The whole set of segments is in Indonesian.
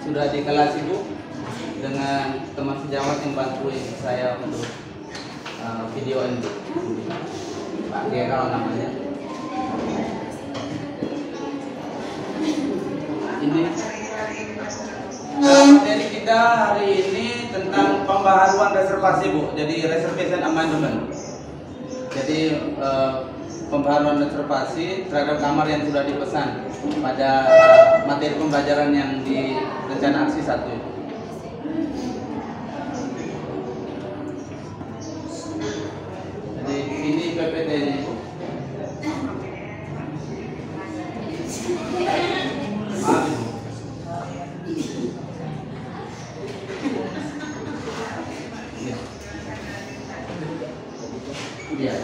sudah di kelas Ibu dengan teman sejawat yang bantuin saya untuk video ini, Pak Geral namanya. Ini materi kita hari ini tentang pembaharuan reservasi Bu. Jadi reservation amendment. Jadi pembaharuan reservasi terhadap kamar yang sudah dipesan pada materi pembelajaran yang di rencana aksi 1 itu. Jadi ini PPT-nya Ibu. Maaf Ibu. Iya.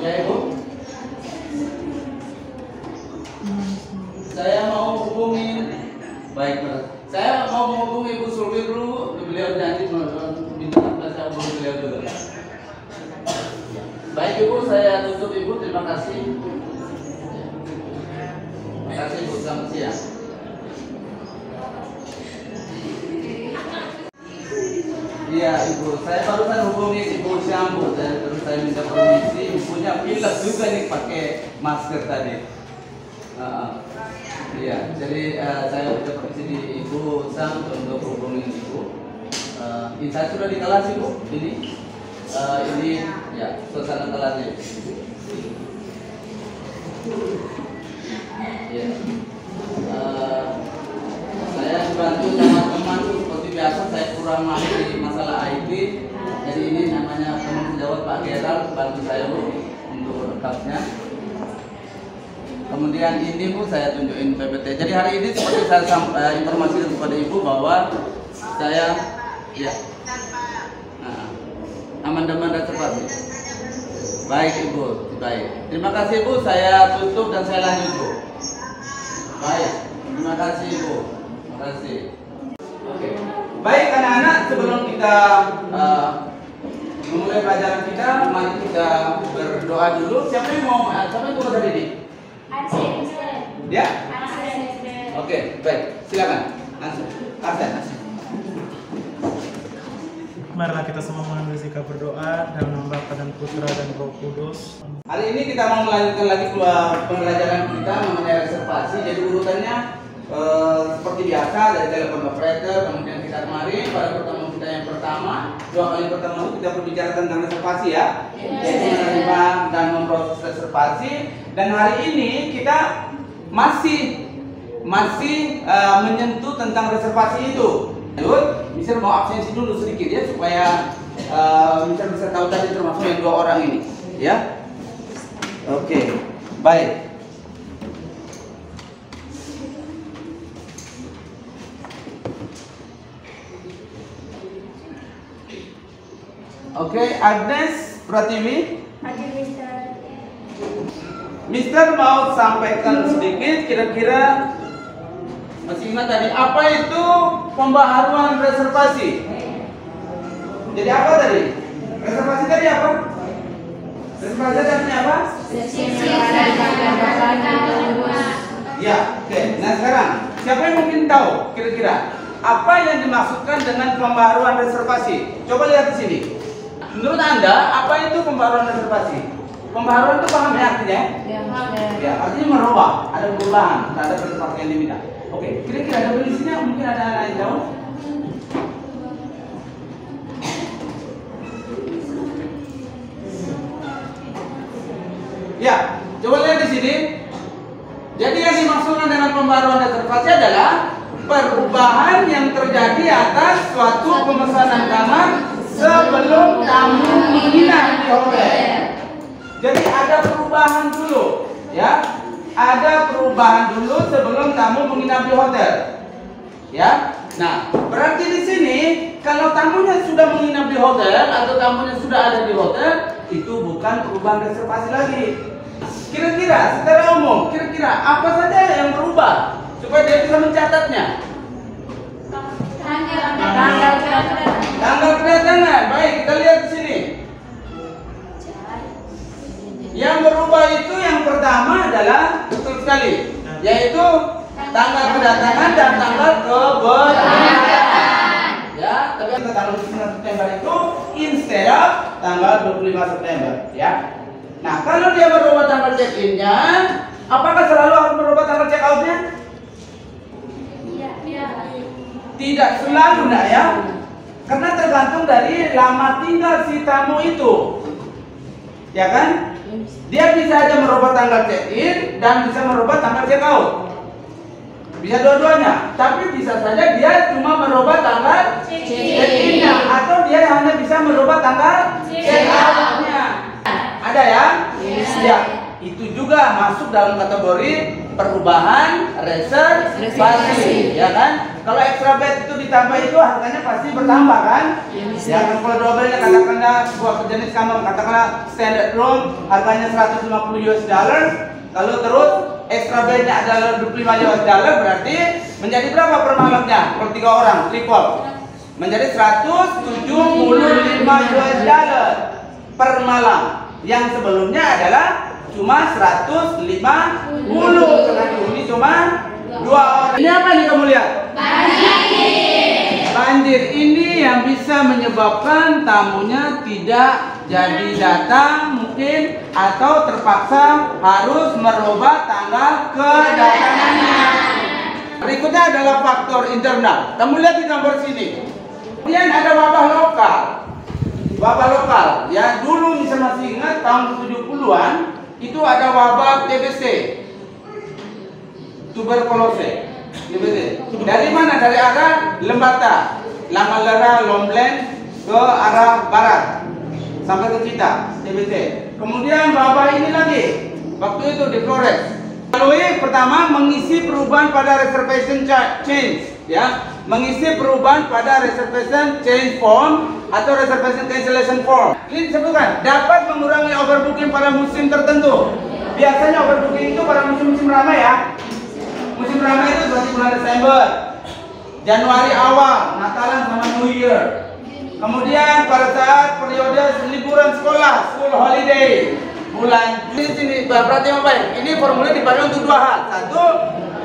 Ya Ibu. Saya mau hubungi, baik Pak. Saya mau menghubungi Ibu Sulwi dulu. Beliau janji minta saya hubungi beliau dulu. Baik Ibu, saya tutup Ibu. Terima kasih. Terima kasih Ibu. Selamat siang. Iya Ibu, saya barusan hubungi Ibu Syambu, terus saya minta permisi. Ibunya pilek juga nih pakai masker tadi. Iya, jadi saya minta permisi di Ibu Sam untuk hubungi Ibu. Saya sudah di kelas Ibu. Ini ya suasana kelasnya. Ya. Saya dibantu sama teman seperti biasa, saya kurang mahir di masalah IT. Jadi ini namanya teman sejawat Pak Geral, bantu saya Bu untuk rekapnya. Kemudian ini Bu saya tunjukin PPT. Jadi hari ini seperti saya informasikan kepada Ibu bahwa saya ya amandemen reservasi. Baik Ibu, baik. Terima kasih Bu, saya tutup dan saya lanjut Bu. Baik, terima kasih Ibu. Terima kasih. Oke. Baik anak-anak, sebelum kita memulai pelajaran kita, mari kita berdoa dulu. Siapa yang mau turun dari ini? Ya? Oke, baik. Silakan. Arsen. Marilah kita semua mengambil sikap berdoa dalam nama Bapa dan Putra dan Roh Kudus. Hari ini kita mau melanjutkan lagi pembelajaran kita mengenai reservasi. Jadi urutannya seperti biasa dari telepon operator, kemudian kita kemarin pada pertemuan kita yang pertama, 2 kali pertama itu kita berbicara tentang reservasi ya, yaitu menerima dan memproses reservasi. Dan hari ini kita masih menyentuh tentang reservasi itu. Misal mau absensi dulu sedikit ya supaya misal bisa tahu tadi termasuk yang 2 orang ini ya. Oke, baik. Oke, Agnes Pratiwi. Hadir Mister. Mister mau sampaikan sedikit kira-kira masih ingat tadi apa itu pembaharuan reservasi? Jadi apa tadi? Reservasi tadi apa? Reservasi tadi apa? Ya, oke. Nah sekarang siapa yang mungkin tahu kira-kira apa yang dimaksudkan dengan pembaharuan reservasi? Coba lihat di sini. Menurut Anda apa itu pembaharuan reservasi? Pembaharuan itu paham ya artinya? Ya, artinya merubah, ada perubahan terhadap reservasi yang diminta. Oke, kira-kira definisinya mungkin ada anak yang tahu? Ya, coba lihat di sini. Jadi yang dimaksudkan dengan pembaharuan reservasi adalah perubahan yang terjadi atas suatu pemesanan kamar sebelum tamu menginap di hotel. Jadi ada perubahan dulu, ya. Ada perubahan dulu sebelum tamu menginap di hotel. Ya. Nah, berarti di sini kalau tamunya sudah menginap di hotel atau tamunya sudah ada di hotel, itu bukan perubahan reservasi lagi. Kira-kira secara umum, kira-kira apa saja yang berubah supaya dia bisa mencatatnya? Tanggal kedatangan. Baik, kita lihat di sini. Yang berubah itu yang pertama adalah betul sekali, yaitu tanggal kedatangan dan tanggal keberangkatan. Ya, tapi tanggal 29 September itu instead of tanggal 25 September, ya. Nah, kalau dia merubah tanggal check-in-nya, apakah selalu harus merubah tanggal check-out-nya? Iya. Tidak selalu, nak, ya. Karena tergantung dari lama tinggal si tamu itu. Ya kan? Dia bisa aja merubah tanggal check-in dan bisa merubah tanggal check-out. Bisa dua-duanya, tapi bisa saja dia cuma merubah tanggal check-in-nya atau dia hanya bisa merubah tanggal check-out-nya. Ada ya? Ya, itu juga masuk dalam kategori perubahan reservasi, ya kan? Kalau extra bed itu ditambah itu harganya pasti bertambah kan? Ya kan, kalau double-nya katakanlah sebuah jenis kamar katakanlah standard room harganya 150 US dollar, kalau terus extra bednya adalah 25 US dollar berarti menjadi berapa per malamnya? Kalau 3 orang triple menjadi 175 US dollar per malam. Yang sebelumnya adalah cuma 150 karena ini cuma 2 orang. Ini apa nih kamu lihat? Banjir ini yang bisa menyebabkan tamunya tidak jadi datang mungkin atau terpaksa harus merubah tanggal kedatangannya. Berikutnya adalah faktor internal. Kamu lihat di gambar sini. Kemudian ada wabah lokal. Wabah lokal, ya dulu bisa masih ingat tahun 70-an itu ada wabah TBC, tuberkulose. Dari mana? Dari arah Lembata, Lamalera, Lomblen ke arah barat sampai ke kita, TBC. Kemudian wabah ini lagi, waktu itu di Flores. Lalu pertama mengisi perubahan pada reservation change, ya, mengisi perubahan pada reservation change form atau reservation cancellation form. Ini disebutkan dapat mengurangi overbooking pada musim tertentu. Biasanya overbooking itu pada musim-musim ramai ya. Musim ramai itu seperti bulan Desember, Januari awal, Natalan sama New Year. Kemudian pada saat periode liburan sekolah, school holiday, bulan Juli sini. Berarti apa ya? Ini formulir dipakai untuk 2 hal. Satu,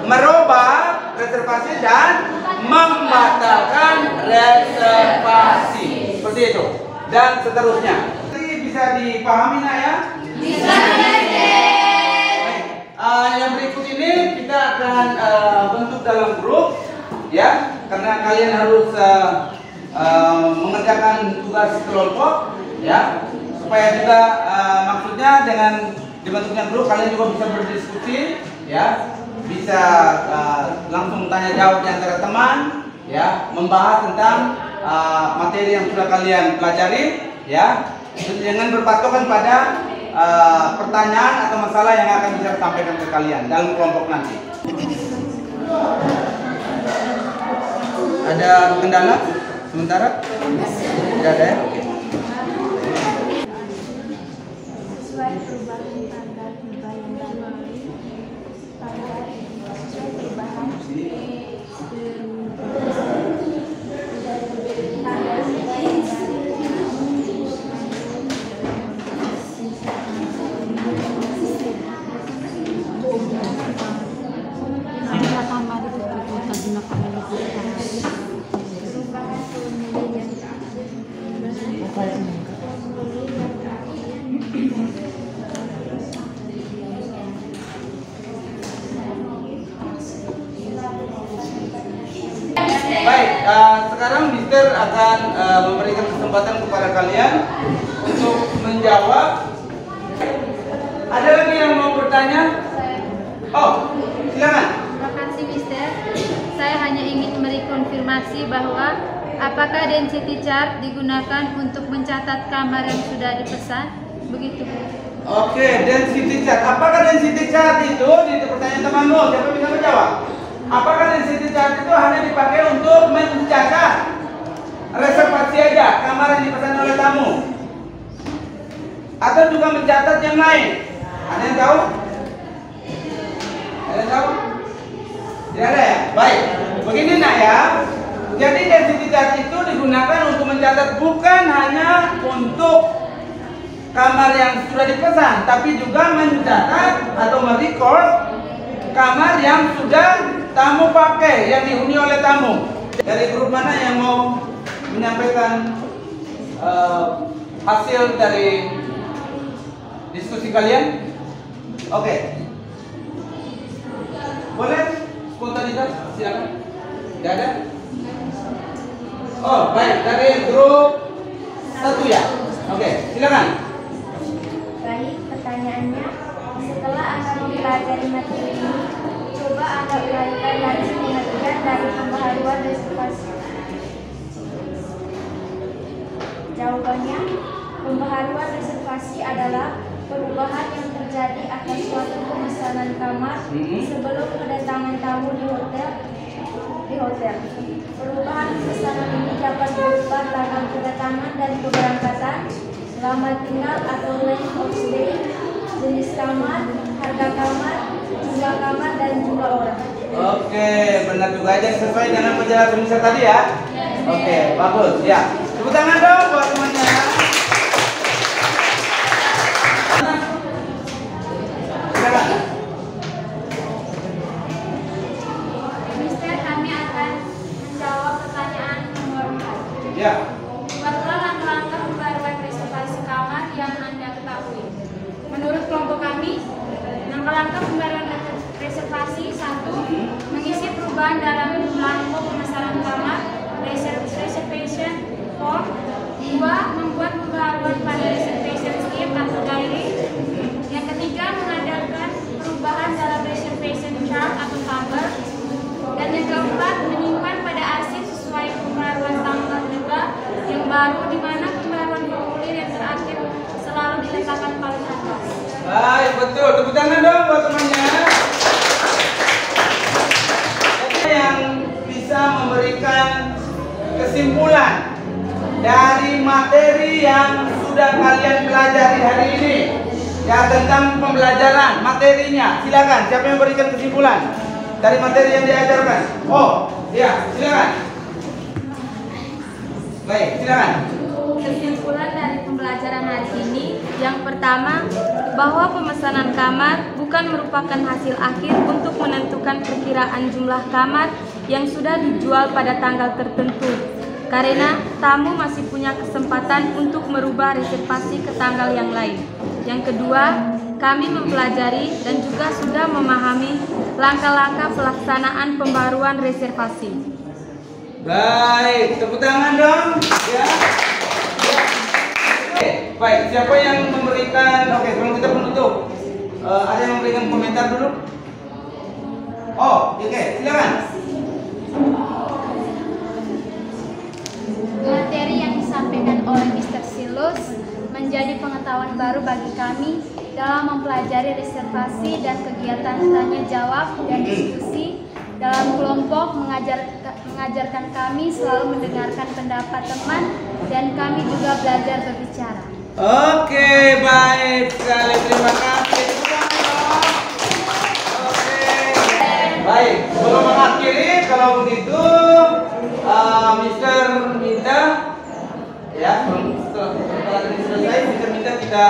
merubah reservasi dan membatalkan reservasi. Seperti itu. Dan seterusnya. Ini bisa dipahami nak ya? Bisa. Yang berikut ini kita akan bentuk dalam grup, ya, karena kalian harus mengerjakan tugas kelompok, ya, supaya juga maksudnya dengan dibentuknya grup kalian juga bisa berdiskusi, ya, bisa langsung tanya jawab di antara teman, ya, membahas tentang materi yang sudah kalian pelajari, ya, dengan berpatokan pada pertanyaan atau masalah yang akan bisa disampaikan ke kalian dalam kelompok nanti. Ada kendala sementara? Tidak ada ya? Oke. Sesuai perubahan tanggal tiba yang Januari, sesuai perubahan Baik, sekarang Mister akan memberikan kesempatan kepada kalian untuk menjawab. Ada lagi yang mau bertanya? Oh, silakan. Terima kasih, Mister. Saya hanya ingin memberi konfirmasi bahwa apakah density chart digunakan untuk mencatat kamar yang sudah dipesan? Begitu, Bu. Oke, density chart. Apakah density chart itu di pertanyaan temanmu? Siapa bisa menjawab? Apakah density chart itu hanya dipakai untuk mencatat reservasi aja kamar yang dipesan oleh tamu? Atau juga mencatat yang lain? Ada yang tahu? Ada yang tahu? Tidak ada ya? Baik. Begini nak ya. Jadi density chart itu digunakan untuk mencatat bukan hanya untuk kamar yang sudah dipesan, tapi juga mencatat atau merecord kamar yang sudah tamu pakai yang dihuni oleh tamu. Dari grup mana yang mau menyampaikan hasil dari diskusi kalian? Oke. Boleh? Spontanitas, silakan. Tidak ada? Oh, baik. Dari grup 1 ya? Oke, silakan. Baik, pertanyaannya, setelah Anda mempelajari materi ini, coba Anda uraikan lagi pengertian dari pembaharuan reservasi. Jawabannya, pembaharuan reservasi adalah perubahan yang terjadi atas suatu pemesanan kamar sebelum kedatangan tamu di hotel. Perubahan pemesanan ini dapat berupa tanggal kedatangan dan keberangkatan, lama tinggal atau length of stay, jenis kamar, harga kamar, jumlah kamar, dan jumlah orang. Oke, benar juga aja sesuai dengan penjelasan Mister tadi ya. Oke, bagus ya. Tepuk tangan dong buat temannya. Mister, kami akan menjawab pertanyaan nomor 4. Ya. Buatlah langkah-langkah pembaruan reservasi kamar yang Anda ketahui. Menurut kelompok kami, langkah-langkah pembaruan reservasi: 1. Mengisi perubahan dalam belangko pemesanan kamar reservation form. 2. Membuat pembaruan pada reservation slip atau diary. Yang ketiga, mengadakan perubahan dalam reservation chart atau tabel. Dan yang keempat, menyimpan pada arsip sesuai pembaruan tanggal juga yang baru, di mana pembaruan formulir yang terakhir selalu diletakkan paling atas. Baik, betul. Tepuk tangan dong buat temannya. Yang bisa memberikan kesimpulan dari materi yang sudah kalian pelajari hari ini, ya, tentang pembelajaran materinya. Silakan, siapa yang memberikan kesimpulan dari materi yang diajarkan? Oh, ya, silakan. Baik, silakan. Kesimpulan dari pembelajaran hari ini, yang pertama, bahwa pemesanan kamar bukan merupakan hasil akhir untuk menentukan perkiraan jumlah kamar yang sudah dijual pada tanggal tertentu, karena tamu masih punya kesempatan untuk merubah reservasi ke tanggal yang lain. Yang kedua, kami mempelajari dan juga sudah memahami langkah-langkah pelaksanaan pembaruan reservasi. Baik, tepuk tangan dong. Ya. Oke, baik, siapa yang memberikan? Oke, sebelum kita penutup, ada yang memberikan komentar dulu? Oh, oke, silakan. Materi yang disampaikan oleh Mr. Silus menjadi pengetahuan baru bagi kami dalam mempelajari reservasi dan kegiatan tanya jawab dan diskusi dalam kelompok. Mengajarkan kami selalu mendengarkan pendapat teman dan kami juga belajar berbicara. Oke, baik sekali, terima kasih. Oke, baik. Sebelum mengakhiri, kalau begitu, Mister minta, ya, setelah ini selesai, Mister minta kita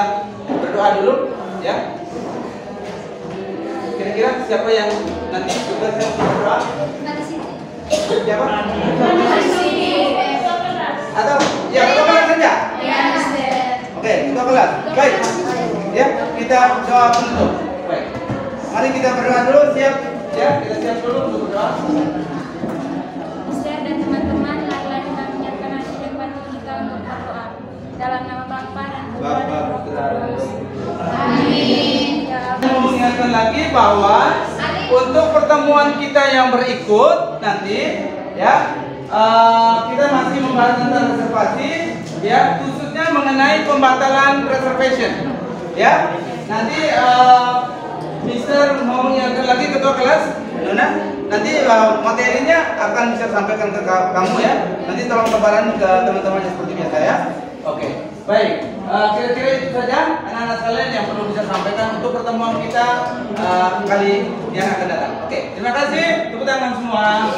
berdoa dulu, ya. Kira-kira siapa yang nanti juga saya berdoa? Siapa? Atau ya ketua kelas saja? Ya, Mister. Oke, ketua kelas. Baik. Ya, kita doa penutup. Baik. Mari kita berdoa dulu, siap? Ya, kita siap dulu untuk berdoa. Mister dan teman-teman, marilah kita menyiapkan hati dan batin kita untuk berdoa. Dalam nama Bapa dan Putra dan Roh Kudus. Amin. Saya mau mengingatkan lagi bahwa untuk pertemuan kita yang berikut nanti, ya, kita masih membahas tentang reservasi, ya, khususnya mengenai pembatalan reservation, ya. Nanti Mister mau mengingatkan lagi ketua kelas, Nona. Nanti materinya akan bisa sampaikan ke kamu, ya. Nanti tolong kabaran ke teman-temannya seperti biasa, ya. Oke, baik. Kira-kira itu saja anak-anak sekalian yang perlu bisa sampaikan untuk pertemuan kita kali yang akan datang. Oke, terima kasih. Tepuk tangan semua.